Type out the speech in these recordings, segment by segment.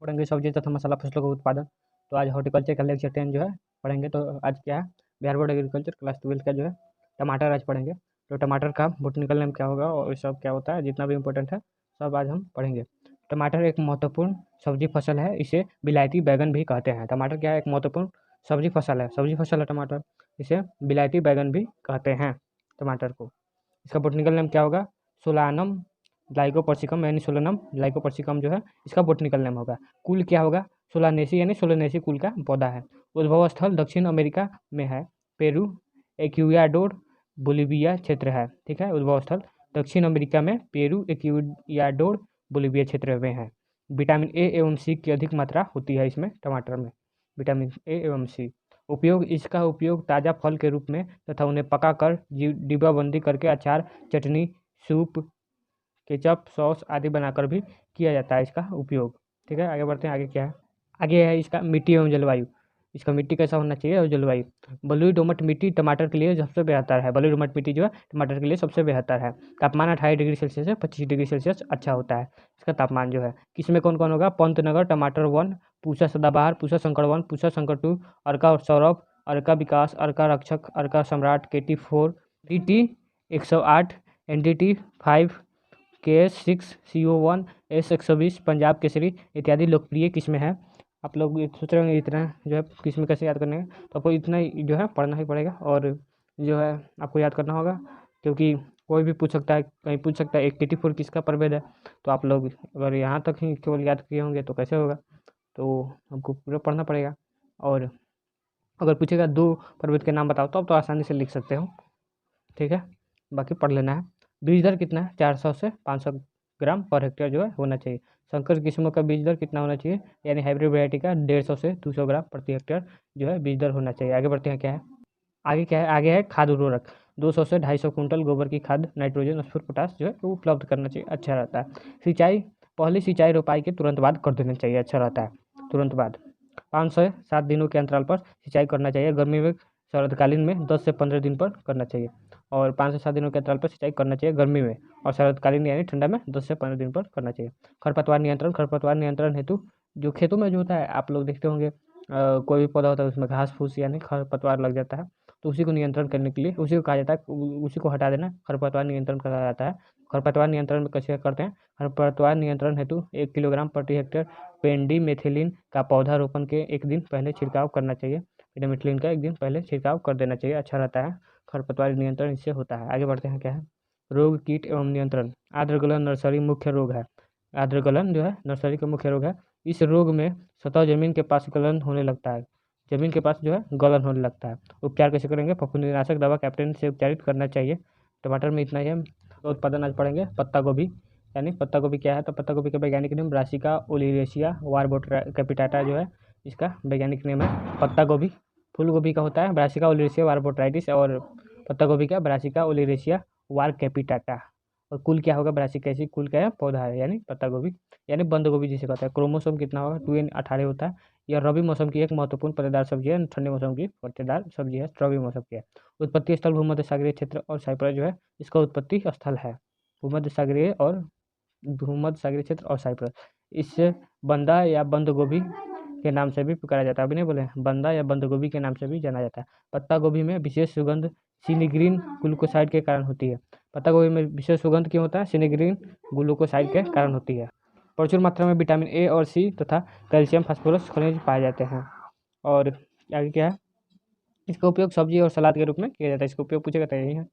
पढ़ेंगे सब्जी तथा मसाला फसलों का उत्पादन। तो आज हॉर्टिकल्चर का लेक्चर 10 जो है पढ़ेंगे। तो आज क्या है, बिहार बोर्ड एग्रीकल्चर क्लास 12 का जो है टमाटर आज पढ़ेंगे। तो टमाटर का बोटनिकल नेम क्या होगा और सब क्या होता है, जितना भी इम्पोर्टेंट है सब आज हम पढ़ेंगे। टमाटर एक महत्वपूर्ण सब्जी फसल है, इसे बिलायती बैगन भी कहते हैं। टमाटर क्या है, एक महत्वपूर्ण सब्जी फसल है, टमाटर, इसे बिलायती बैगन भी कहते हैं टमाटर को। इसका बोटनिकल नेम क्या होगा, सोलानम लाइकोपर्सिकम यानी सोलनम लाइकोपर्सिकम जो है इसका बोटनिकल नेम होगा। कुल क्या होगा, सोलानेसी यानी सोलानेसी कुल का पौधा है। उद्भव स्थल दक्षिण अमेरिका में है, पेरू एक्यूयाडोर बोलिविया क्षेत्र है। ठीक है, उद्भव स्थल दक्षिण अमेरिका में पेरू एक्यूयाडोर बोलिविया क्षेत्र में है। विटामिन ए एवं सी की अधिक मात्रा होती है इसमें, टमाटर में विटामिन ए एवं सी। उपयोग, इसका उपयोग ताज़ा फल के रूप में तथा उन्हें पकाकर डिब्बाबंदी करके अचार, चटनी, सूप, केचप, सॉस आदि बनाकर भी किया जाता है इसका उपयोग। ठीक है, आगे बढ़ते हैं। आगे क्या है, आगे है इसका मिट्टी एवं जलवायु। इसका मिट्टी कैसा होना चाहिए और जलवायु। बलुई दोमट मिट्टी टमाटर के लिए सबसे बेहतर है। बलुई दोमट मिट्टी जो है टमाटर के लिए सबसे बेहतर है। तापमान 28 डिग्री सेल्सियस से 25 डिग्री सेल्सियस अच्छा होता है इसका तापमान जो है। किसमें कौन कौन होगा, पंतनगर, टमाटर 1, पूसा सदाबहार, पूसा शंकर 1, पूसा शंकर 2, अर्का और सौरभ, अर्का विकास, अर्का रक्षक, अर्का सम्राट, KT4, DT 108, NDT 5, KS6, CO1, S120, Punjab Kesari इत्यादि लोकप्रिय किस्में हैं। आप लोग सोच रहे होंगे इतना जो है किस्में कैसे याद करने हैं, तो आपको इतना ही जो है पढ़ना ही पड़ेगा और जो है आपको याद करना होगा, क्योंकि कोई भी पूछ सकता है, कहीं पूछ सकता है एक KT4 किसका प्रभेद है। तो आप लोग अगर यहाँ तक ही केवल याद किए होंगे तो कैसे होगा, तो हमको पूरा पढ़ना पड़ेगा। और अगर पूछेगा 2 प्रभेद के नाम बताओ तो आसानी से लिख सकते हो। ठीक है, बाकी पढ़ लेना है। बीज दर कितना है, 400 से 500 ग्राम पर हेक्टेयर जो है होना चाहिए। संकर किस्मों का बीज दर कितना होना चाहिए, यानी हाइब्रिड वैरायटी का 150 से 200 ग्राम प्रति हेक्टेयर जो है बीज दर होना चाहिए। आगे बढ़ते हैं, क्या है आगे, क्या है आगे है खाद उर्वरक। 200 से 250 कुंटल गोबर की खाद, नाइट्रोजन, स्फूर, पोटास जो है वो उपलब्ध करना चाहिए, अच्छा रहता है। सिंचाई, पहली सिंचाई रोपाई के तुरंत बाद कर देना चाहिए, अच्छा रहता है तुरंत बाद। 5 से 7 दिनों के अंतराल पर सिंचाई करना चाहिए। गर्मी में, शरदकालीन में 10 से 15 दिन पर करना चाहिए। और 5 से 7 दिनों के अंतराल पर सिंचाई करना चाहिए गर्मी में, और शरदकालीन यानी ठंडा में 10 से 15 दिन पर करना चाहिए। खरपतवार नियंत्रण, खरपतवार नियंत्रण हेतु जो खेतों में जो होता है, आप लोग देखते होंगे कोई भी पौधा होता है उसमें घास फूस यानी खरपतवार लग जाता है, तो उसी को नियंत्रण करने के लिए उसी को कहा जाता है, उसी को हटा देना खरपतवार नियंत्रण कहा जाता है। खरपतवार नियंत्रण में कैसे करते हैं, खरपतवार नियंत्रण हेतु 1 किलोग्राम प्रति हेक्टेयर पेंडिमेथिलिन का पौधा रोपण के एक दिन पहले छिड़काव करना चाहिए। पेंडिमेथिलिन का एक दिन पहले छिड़काव कर देना चाहिए, अच्छा रहता है। खरपतवार नियंत्रण इससे होता है। आगे बढ़ते हैं, क्या है रोग, कीट एवं नियंत्रण। आर्द्रगलन नर्सरी मुख्य रोग है। आर्द्रगलन जो है नर्सरी का मुख्य रोग है। इस रोग में सतह जमीन के पास गलन होने लगता है, जमीन के पास जो है गलन होने लगता है। उपचार कैसे करेंगे, फफूंदीनाशक दवा कैप्टेन से उपचारित करना चाहिए। टमाटर में इतना ही है। तो उत्पादन आज पढ़ेंगे। पत्ता गोभी, यानी पत्ता गोभी क्या है, तो पत्ता गोभी का वैज्ञानिक नेम ब्रासिका ओलियेसिया वारबोटा कैपिटाटा जो है इसका वैज्ञानिक नेम है। पत्ता गोभी, फूल गोभी का होता है ब्रासिका ओलियेसिया वारबोट्राइटिस, और पत्ता गोभी का ब्रासिका ओलियेसिया वार कैपिटाटा। और कुल क्या होगा, ब्रासिकेसी कुल का पौधा है, यानी पत्ता गोभी, यानी बंद गोभी जिसे कहते हैं। क्रोमोसोम कितना होगा, 2n18 होता है। यह रबी मौसम की एक महत्वपूर्ण पत्तेदार सब्जी है, ठंडे मौसम की पत्तेदार सब्जी है, रबी मौसम की है। उत्पत्ति स्थल भूमध्य सागरीय क्षेत्र और साइप्रस जो है इसका उत्पत्ति स्थल है। भूमध्य सागरीय और भूमध्य सागरीय क्षेत्र और साइप्रस। इससे बंदा या बंद गोभी के नाम से भी पुकारा जाता है, अभी नहीं बोले, बंदा या बंद गोभी के नाम से भी जाना जाता है। पत्ता गोभी में विशेष सुगंध सिनिग्रीन ग्लूकोसाइड के कारण होती है। पत्ता गोभी में विशेष सुगंध क्यों होता है, सिनिग्रीन ग्लूकोसाइड के कारण होती है। प्रचुर मात्रा में विटामिन ए और सी तथा कैल्शियम, फास्फोरस खनिज पाए जाते हैं। और आगे क्या है, इसका उपयोग सब्जी और सलाद के रूप में किया जाता है। इसका उपयोग पूछेगा तो यही है।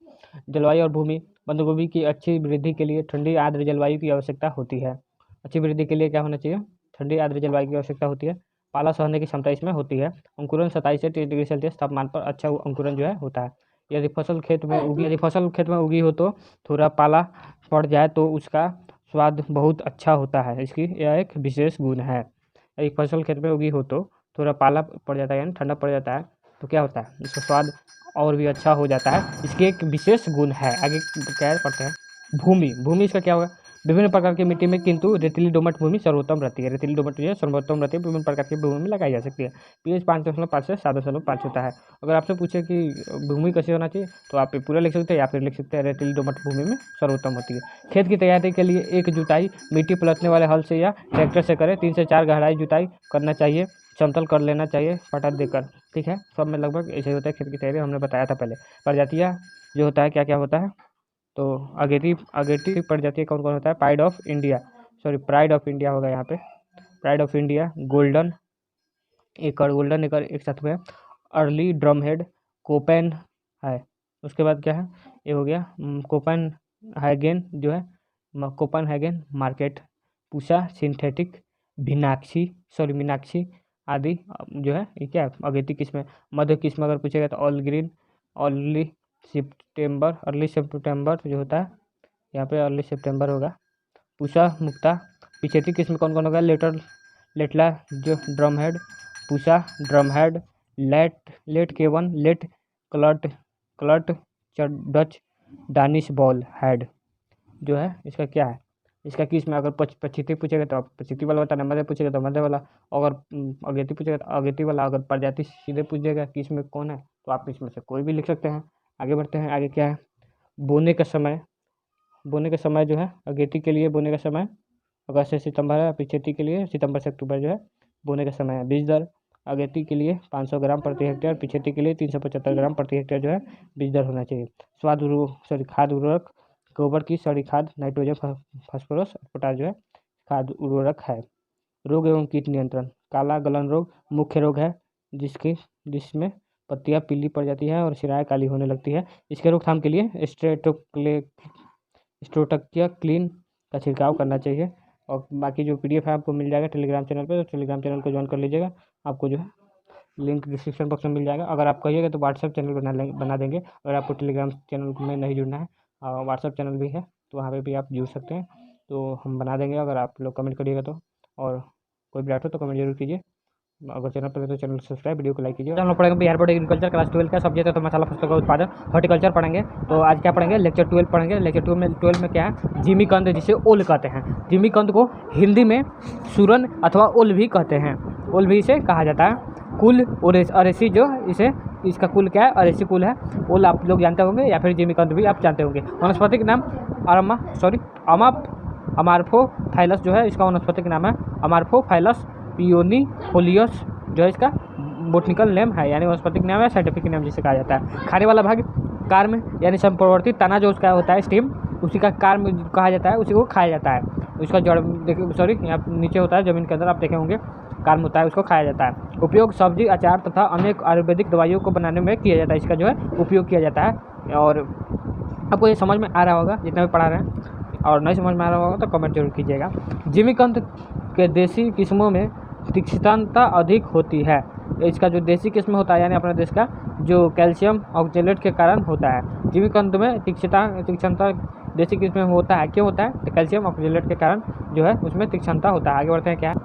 जलवायु और भूमि, बंद गोभी की अच्छी वृद्धि के लिए ठंडी आर्द्र जलवायु की आवश्यकता होती है। अच्छी वृद्धि के लिए क्या होना चाहिए, ठंडी आर्द्र जलवायु की आवश्यकता होती है। पाला सहने की क्षमता इसमें होती है। अंकुरन 27 से 30 डिग्री सेल्सियस तापमान पर अच्छा अंकुरन जो है होता है। यदि फसल खेत में उगी हो तो थोड़ा पाला पड़ जाए तो उसका स्वाद बहुत अच्छा होता है, इसकी यह एक विशेष गुण है। यदि फसल खेत में उगी हो तो थोड़ा पाला पड़ जाता है यानी ठंडा पड़ जाता है तो क्या होता है, इसका स्वाद और भी अच्छा हो जाता है, इसके एक विशेष गुण है। आगे क्या पढ़ते हैं, भूमि, भूमि इसका क्या होगा, विभिन्न प्रकार की मिट्टी में किंतु रेतीली दोमट भूमि सर्वोत्तम रहती है। रेतीली दोमट जो है सर्वोत्तम रहती है, विभिन्न प्रकार की भूमि में लगाई जा सकती है। पीएच 5.5 से 7.5 होता है। अगर आपसे पूछे कि भूमि कैसे होना चाहिए तो आप पूरा लिख सकते हैं या फिर लिख सकते हैं रेतीली दोमट भूमि में सर्वोत्तम होती है। खेत की तैयारी के लिए एक जुताई मिट्टी पलटने वाले हल से या ट्रैक्टर से करें। 3 से 4 गहराई जुताई करना चाहिए, समतल कर लेना चाहिए पटा देकर। ठीक है, सब में लगभग ऐसे ही होता है खेत की तैयारी, हमने बताया था पहले। प्रजातियाँ जो होता है क्या क्या होता है, तो अगेती प्रजाति कौन कौन होता है, प्राइड ऑफ इंडिया होगा यहाँ पे, प्राइड ऑफ इंडिया, गोल्डन एकर एक साथ में, अर्ली ड्रमहेड, कोपेन है। उसके बाद क्या है, ये हो गया कोपेन हैगेन जो है, Koppen Hagen market, Pusa synthetic, Meenakshi आदि जो है ये क्या है अगेती किस्में। मध्य किस्म अगर पूछेगा तो ऑल ग्रीन, अर्ली सितंबर जो होता है यहाँ पे अर्ली सितंबर होगा। पूसा मुक्ता, पिछेती किस्म कौन कौन होगा, लेटला जो ड्रमहेड, पूसा ड्रमहेड, लेट केवन, लेट क्लर्ट डच, डानिश बॉल हेड जो है इसका क्या है, इसका किस्म अगर पछिती पूछेगा तो पछिती वाला बताना, मध्य पूछेगा तो मध्य वाला, अगर अगेती पूछेगा तो अगेती वाला, अगर प्रजाति सीधे पूछेगा कि इसमें कौन है तो आप इसमें से कोई भी लिख सकते हैं। आगे बढ़ते हैं, आगे क्या है, बोने का समय जो है अगेती के लिए बोने का समय अगस्त से सितंबर है, पिछेती के लिए सितंबर से अक्टूबर जो है बोने का समय है। बीज दर अगेती के लिए 500 ग्राम प्रति हेक्टेयर, पिछेती के लिए 375 ग्राम प्रति हेक्टेयर जो है बीज दर होना चाहिए। खाद उर्वरक, गोबर की सड़ी खाद, नाइट्रोजन, फास्फोरस, पोटाश जो है खाद उर्वरक है। रोग एवं कीट नियंत्रण, काला गलन रोग मुख्य रोग है जिसमें पत्तियां पीली पड़ जाती है और सिराएं काली होने लगती है। इसके रोकथाम के लिए स्ट्रोटकिया क्लीन का छिड़काव करना चाहिए। और बाकी जो PDF है आपको मिल जाएगा टेलीग्राम चैनल पर, तो टेलीग्राम चैनल को ज्वाइन कर लीजिएगा, आपको जो है लिंक डिस्क्रिप्शन बॉक्स में मिल जाएगा। अगर आप कहिएगा तो व्हाट्सएप चैनल बना देंगे। अगर आपको टेलीग्राम चैनल में नहीं जुड़ना है, व्हाट्सएप चैनल भी है तो वहाँ पे भी आप जुड़ सकते हैं, तो हम बना देंगे अगर आप लोग कमेंट करिएगा तो। और कोई भी डाउट हो तो कमेंट जरूर कीजिए। अगर चैनल पर तो चैनल सब्सक्राइब, वीडियो को लाइक कीजिए। हम लोग पढ़ेंगे बिहार बोर्ड एग्रीकल्चर क्लास 12 का सब्जेक्ट है तो मसाला फसलों का उत्पादन, हॉर्टिकल्चर पढ़ेंगे। तो आज क्या पढ़ेंगे, लेक्चर 12 पढ़ेंगे। लेक्चर 12 में क्या है, जिमीकंद जिसे ओल कहते हैं। जिमीकंद को हिंदी में सूरन अथवा ओल भी कहते हैं, ओल भी इसे कहा जाता है। कुल अरेसी जो इसे इसका कुल क्या है, अरेसी कुल है। ओल आप लोग जानते होंगे या फिर जिमीकंद भी आप जानते होंगे। वनस्पतिक नाम अमार्फोफाइलस जो है इसका वनस्पतिक नाम है अमार्फोफाइलस पियोनिफोलियस जो है इसका बोटनिकल नेम है, यानी वनस्पतिक नाम है, साइंटिफिक नेम जिसे कहा जाता है। खाने वाला भाग कार्म यानी संप्रवर्ती तना जो उसका होता है स्टीम, उसी का कार्म कहा जाता है, उसी को खाया जाता है। उसका जड़ देखिए यहाँ नीचे होता है ज़मीन के अंदर, आप देखे होंगे कार्म होता है, उसको खाया जाता है। उपयोग सब्जी, अचार तथा अनेक आयुर्वेदिक दवाइयों को बनाने में किया जाता है, इसका जो है उपयोग किया जाता है। और आपको ये समझ में आ रहा होगा जितना भी पढ़ा रहे हैं, और नहीं समझ में आ रहा होगा तो कमेंट जरूर कीजिएगा। जिमीकंद के देसी किस्मों में तीक्ष्णता अधिक होती है। इसका जो देसी किस्म होता है यानी अपने देश का, जो कैल्शियम ऑक्जेलेट के कारण होता है। जिमीकंद में तीक्ष्णता देसी किस्म में होता है, क्यों होता है, तो कैल्शियम ऑक्जेलेट के कारण जो है उसमें तीक्ष्णता होता है। आगे बढ़ते हैं, क्या है,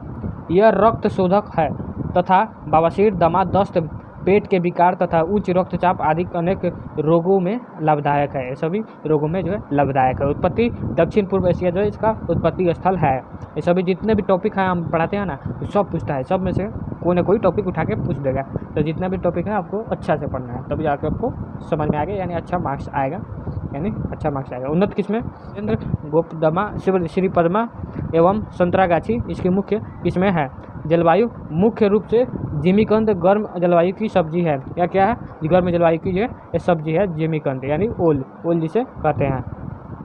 यह रक्त शोधक है तथा बवासीर, दमा, दस्त, पेट के विकार तथा उच्च रक्तचाप आदि अनेक रोगों में लाभदायक है। सभी रोगों में जो है लाभदायक है। उत्पत्ति दक्षिण पूर्व एशिया जो है इसका उत्पत्ति स्थल है। ये सभी जितने भी टॉपिक हैं हम पढ़ाते हैं ना, सब पूछता है, सब में से कोई ना कोई टॉपिक उठा के पूछ देगा। तो जितना भी टॉपिक है आपको अच्छा से पढ़ना है, तभी जाकर आपको समझ में आएगा, यानी अच्छा मार्क्स आएगा, उन्नत किस्में केंद्र, गोपदमा, श्री पद्मा एवं संतरागाछी इसकी मुख्य किस्में हैं। जलवायु मुख्य रूप से जिमीकंद गर्म जलवायु की सब्जी है। या क्या है, गर्म जलवायु की जो है ये सब्जी है जिमीकंद, यानी ओल जिसे कहते हैं।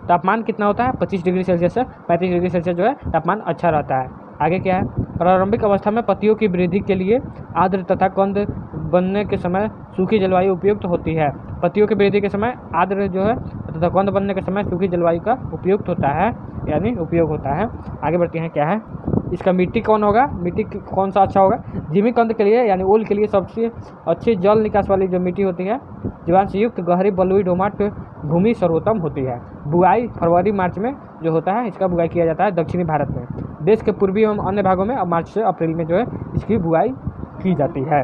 तापमान कितना होता है, 25 डिग्री सेल्सियस से 35 डिग्री सेल्सियस जो है तापमान अच्छा रहता है। आगे क्या है, प्रारंभिक अवस्था में पत्तियों की वृद्धि के लिए आर्द्र तथा कंद बनने के समय सूखी जलवायु उपयुक्त होती है। पत्तियों की वृद्धि के समय आर्द्र जो है तथा कंद बनने के समय सूखी जलवायु का उपयुक्त होता है, यानी उपयोग होता है। आगे बढ़ते हैं, क्या है, इसका मिट्टी कौन होगा, मिट्टी कौन सा अच्छा होगा। जिमीकंद के लिए यानी ओल के लिए सबसे अच्छी जल निकास वाली जो मिट्टी होती है, जीवांश युक्त गहरी बलुई दोमट भूमि सर्वोत्तम होती है। बुआई फरवरी मार्च में जो होता है इसका बुआई किया जाता है दक्षिणी भारत में। देश के पूर्वी एवं अन्य भागों में मार्च से अप्रैल में जो है इसकी बुआई की जाती है।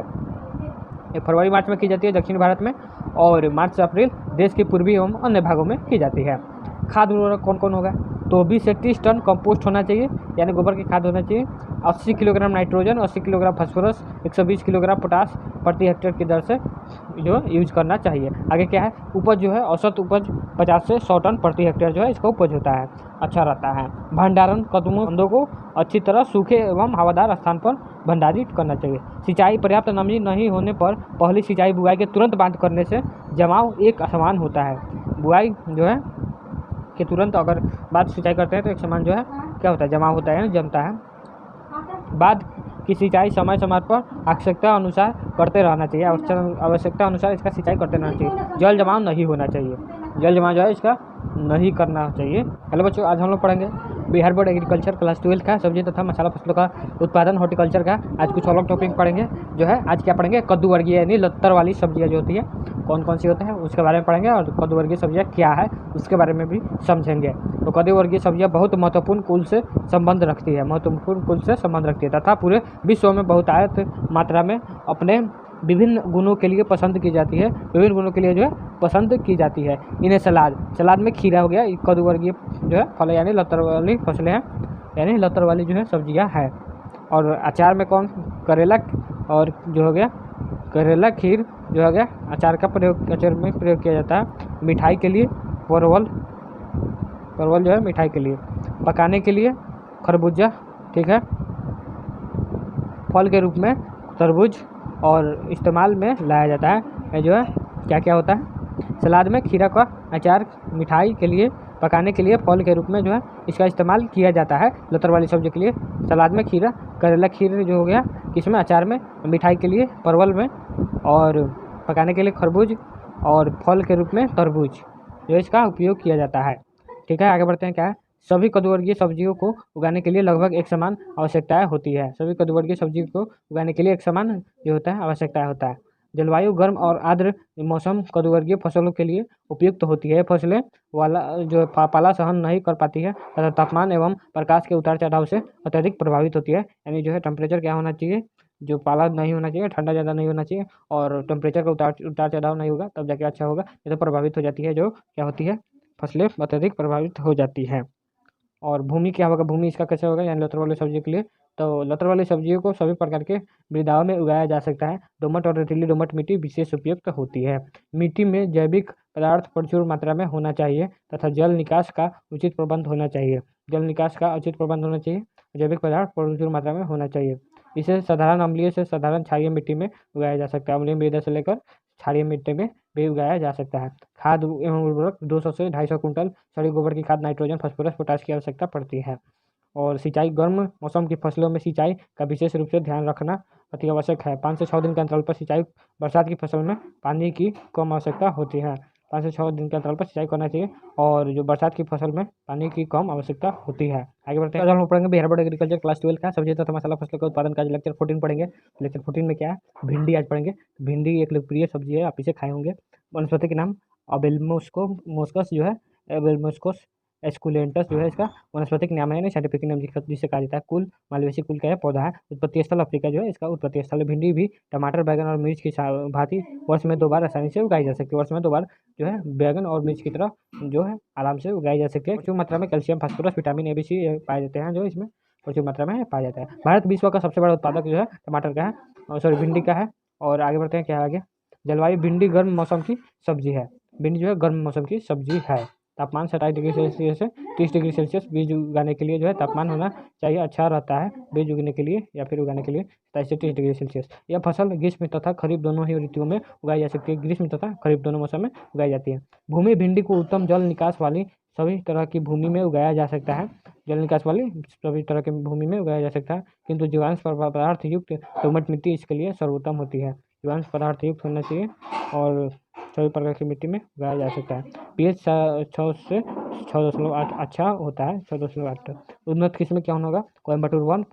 फरवरी मार्च में की जाती है दक्षिणी भारत में, और मार्च से अप्रैल देश के पूर्वी एवं अन्य भागों में की जाती है। खाद उर्वरक कौन कौन होगा, तो 20 से 30 टन कंपोस्ट होना चाहिए, यानी गोबर की खाद होना चाहिए। 80 kilogram nitrogen, 80 kilogram phosphorus, 120 kilogram potash प्रति हेक्टेयर की दर से जो यूज करना चाहिए। आगे क्या है, उपज जो है औसत उपज 50 से 100 टन प्रति हेक्टेयर जो है इसका उपज होता है, अच्छा रहता है। भंडारण कदमों को अच्छी तरह सूखे एवं हवादार स्थान पर भंडारित करना चाहिए। सिंचाई पर्याप्त नमी नहीं होने पर पहली सिंचाई बुआई के तुरंत बाद करने से जमाव एक समान होता है। बुआई जो है कि तुरंत अगर बाद सिंचाई करते हैं तो एक समान जो है क्या होता है, जमाव होता है, जमता है। बाद की सिंचाई समय समय पर आवश्यकता अनुसार करते रहना चाहिए, आवश्यकता अनुसार इसका सिंचाई करते रहना चाहिए। जल जमाव नहीं होना चाहिए, जल जमाव जो है इसका नहीं करना चाहिए। हेलो बच्चों, आज हम लोग पढ़ेंगे बिहार बोर्ड एग्रीकल्चर क्लास 12 का सब्जी तथा मसाला फसलों का उत्पादन हॉर्टिकल्चर का। आज कुछ अलग टॉपिक पढ़ेंगे जो है, आज क्या पढ़ेंगे, कद्दू वर्गीय यानी लत्तर वाली सब्जियां जो होती है कौन कौन सी होती है उसके बारे में पढ़ेंगे, और कद्दू वर्गीय सब्जियां क्या है उसके बारे में भी समझेंगे। तो कद्दू वर्गीय सब्जियां बहुत महत्वपूर्ण कुल से संबंध रखती है, महत्वपूर्ण कुल से संबंध रखती है तथा पूरे विश्व में बहुतायत मात्रा में अपने विभिन्न गुणों के लिए पसंद की जाती है, विभिन्न गुणों के लिए जो है पसंद की जाती है। इन्हें सलाद में खीरा हो गया, कद्दू वर्गीय जो है फल यानी लत्तर वाली फसलें हैं, यानी लत्तर वाली जो है सब्जियां हैं। और अचार में कौन, करेला और जो हो गया करेला, खीर जो हो गया अचार का प्रयोग, अचार में प्रयोग किया जाता है। मिठाई के लिए परवल जो है मिठाई के लिए, पकाने के लिए खरबूजा, ठीक है, फल के रूप में तरबूज और इस्तेमाल में लाया जाता है। ये जो है क्या क्या होता है, सलाद में खीरा का अचार, मिठाई के लिए, पकाने के लिए, फल के रूप में जो है इसका इस्तेमाल किया जाता है लतर वाली सब्जी के लिए। सलाद में खीरा, करेला खीर जो हो गया किसमें, अचार में, मिठाई के लिए परवल में, और पकाने के लिए खरबूज, और फल के रूप में तरबूज जो इसका उपयोग किया जाता है। ठीक है, आगे बढ़ते हैं। क्या है, सभी कद्दूवर्गीय सब्जियों को उगाने के लिए लगभग एक समान आवश्यकताएं होती है। सभी कद्दूवर्गीय सब्जी को उगाने के लिए एक समान जो होता है आवश्यकताएं होता है। जलवायु गर्म और आर्द्र मौसम कद्दूवर्गीय फसलों के लिए उपयुक्त होती है। फसलें वाला जो पाला सहन नहीं कर पाती है तथा तापमान एवं प्रकाश के उतार चढ़ाव से अत्यधिक प्रभावित होती है। यानी जो है टेम्परेचर क्या होना चाहिए, जो पाला नहीं होना चाहिए, ठंडा ज़्यादा नहीं होना चाहिए, और टेम्परेचर का उतार चढ़ाव नहीं होगा तब जाके अच्छा होगा। ये तो प्रभावित हो जाती है, जो क्या होती है, फसलें अत्यधिक प्रभावित हो जाती हैं। और भूमि क्या होगा, भूमि इसका कैसे होगा, यानी लतर वाली सब्जी के लिए, तो लतर वाली सब्जियों को सभी प्रकार के मृदाओं में उगाया जा सकता है। दोमट और रेतीली दोमट मिट्टी विशेष उपयुक्त होती है। मिट्टी में जैविक पदार्थ प्रचुर मात्रा में होना चाहिए तथा जल निकास का उचित प्रबंध होना चाहिए। जल निकास का उचित प्रबंध होना चाहिए, जैविक पदार्थ प्रचुर मात्रा में होना चाहिए। इसे साधारण अम्लीय से साधारण क्षारीय मिट्टी में उगाया जा सकता है। अम्लीय मृदा से लेकर क्षारीय मिट्टी में भी उगाया जा सकता है। खाद एवं उर्वरक 200 से 250 कुंटल सड़ी गोबर की खाद, नाइट्रोजन, फास्फोरस, पोटाश की आवश्यकता पड़ती है। और सिंचाई, गर्म मौसम की फसलों में सिंचाई का विशेष रूप से ध्यान रखना अति आवश्यक है। 5 से 6 दिन के अंतराल पर सिंचाई, बरसात की फसल में पानी की कम आवश्यकता होती है। 5 से 6 दिन के अंतराल पर सिंचाई करना चाहिए, और जो बरसात की फसल में पानी की कम आवश्यकता होती है। आगे बढ़ते हैं, आज हम लोग पढ़ेंगे बिहार बोर्ड एग्रीकल्चर क्लास 12 का सब्जी तथा मसाला फसलों का उत्पादन का लेक्चर 14 पढ़ेंगे। लेक्चर 14 में क्या है, भिंडी आज पढ़ेंगे। भिंडी एक लोकप्रिय सब्जी है, आप इसे खाए होंगे। वनस्पति के नाम मोस्कस जो है, एबेलमोस्कोस एस्कुलेंटस जो है इसका वनस्पतिक नाम है, यानी साइंटिफिक नाम जिसे कहा जाता है। कुल मालवेसी कुल का है, पौधा है। उत्पत्ति स्थल अफ्रीका जो है इसका उत्पत्ति स्थल है। भिंडी भी टमाटर, बैगन और मिर्च की भांति वर्ष में 2 बार आसानी से उगाई जा सकती है। वर्ष में 2 बार जो है बैगन और मिर्च की तरह जो है आराम से उगाई जा सकती है। प्रचुर मात्रा में calcium, phosphorus, vitamin A, B, C पाए जाते हैं, जो इसमें प्रचुर मात्रा में पाया जाता है। भारत विश्व का सबसे बड़ा उत्पादक जो है टमाटर का है, सॉरी भिंडी का है। और आगे बढ़ते हैं, क्या है आगे, जलवायु, भिंडी गर्म मौसम की सब्जी है। भिंडी जो है गर्म मौसम की सब्जी है। तापमान 27 डिग्री सेल्सियस से 30 डिग्री सेल्सियस बीज उगाने के लिए जो है तापमान होना चाहिए, अच्छा रहता है बीज उगने के लिए या फिर उगाने के लिए 27 से 30 डिग्री सेल्सियस। यह फसल ग्रीष्म तथा खरीफ दोनों ही ऋतुओं में उगाई जा सकती है। ग्रीष्म तथा खरीफ दोनों मौसम में उगाई जाती है। भूमि, भिंडी को उत्तम जल निकास वाली सभी तरह की भूमि में उगाया जा सकता है। जल निकास वाली सभी तरह की भूमि में उगाया जा सकता है, किंतु जीवांश पदार्थ युक्त दोमट मिट्टी इसके लिए सर्वोत्तम होती है। जीवांश पदार्थ युक्त होना चाहिए और सभी प्रकार की मिट्टी में उगाया जा सकता है। pH 6 से 6.8 अच्छा होता है, 6.8। उन्नत किस्म क्या होगा, कोयम्बटूर 1,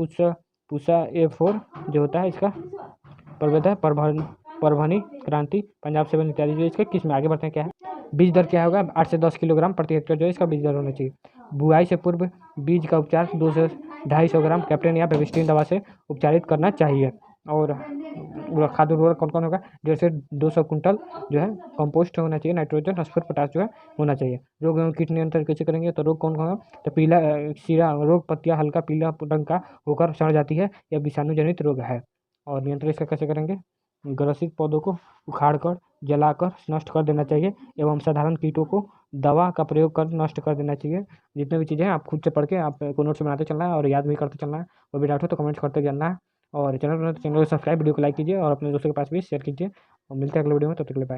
पूसा A4 जो होता है इसका प्रभेद है। परभनी, क्रांति, पंजाब 7 इत्यादि जो इसका किस्म। आगे बढ़ते हैं, क्या है, बीज दर क्या होगा, 8 से 10 किलोग्राम प्रति हेक्टेयर जो है इसका बीज दर होना चाहिए। बुआई से पूर्व बीज का उपचार 2 से 250 ग्राम कैप्टेन या बेबिस्टिन दवा से उपचारित करना चाहिए। और खाद उर्वरक कौन कौन होगा, जैसे 200 कुंटल जो है कंपोस्ट होना चाहिए, नाइट्रोजन फॉस्फोरस पोटास जो है होना चाहिए। रोग एवं कीट नियंत्रण कैसे करेंगे, तो रोग कौन कौन होगा, तो पीला शीरा रोग, पत्तियां हल्का पीला रंग का होकर सड़ जाती है, यह विषाणु जनित रोग है। और नियंत्रण इसका कैसे करेंगे, ग्रसित पौधों को उखाड़कर जलाकर नष्ट कर देना चाहिए एवं साधारण कीटों को दवा का प्रयोग कर नष्ट कर देना चाहिए। जितने भी चीज़ें हैं आप खुद से पढ़ के आपको नोट्स बनाते चलना है और याद भी करते चलना है। और भी डाउट हो तो कमेंट्स करते जाना है। और चैनल को सब्सक्राइब, वीडियो को लाइक कीजिए और अपने दोस्तों के पास भी शेयर कीजिए। और मिलते हैं अगले वीडियो में, तब तक के लिए बाय।